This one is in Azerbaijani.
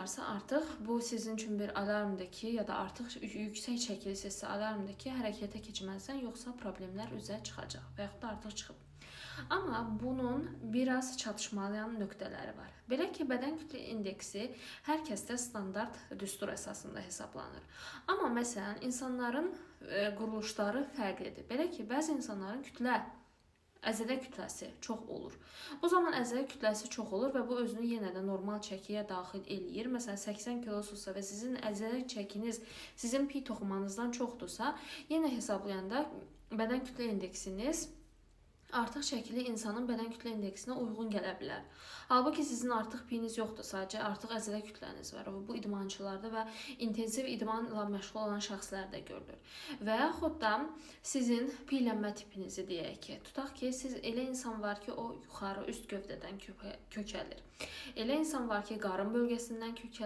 varsa, artıq bu sizin üçün bir alarmdır ki, ya da artıq yüksək çəkilisinizsə alarmdır ki, hərəkətə keçməlisən, yoxsa problemlər üzə çıxacaq və yaxud da artıq çıxıb. Amma bunun biraz çatışmayan nöqtələri var. Belə ki, bədən kütlə indeksi hər kəsdə standart düstur əsasında hesablanır. Amma məsələn, insanların quruluşları fərqlidir. Belə ki, bəzi insanların əzələ kütləsi çox olur. Bu zaman əzələ kütləsi çox olur və bu özünü yenə də normal çəkiyə daxil eləyir. Məsələn, 80 kilosunuzsa və sizin əzələ çəkiniz sizin pi toxumanızdan çoxdursa, yenə hesablayanda bədən kütlə indeksiniz artıq şəkili insanın bədən kütlə indeksinə uyğun gələ bilər. Halbuki sizin artıq piniz yoxdur, sadəcə artıq əzələ kütləniz var. Bu idmançılarda və intensiv idmanla məşğul olan şəxslərdə görülür. Və yaxud da sizin piyələnmə tipinizi deyək ki, tutaq ki, siz elə insan var ki, o yuxarı üst gövdədən kökəlir. Elə insan var ki, qarın bölgəsindən kökəlir.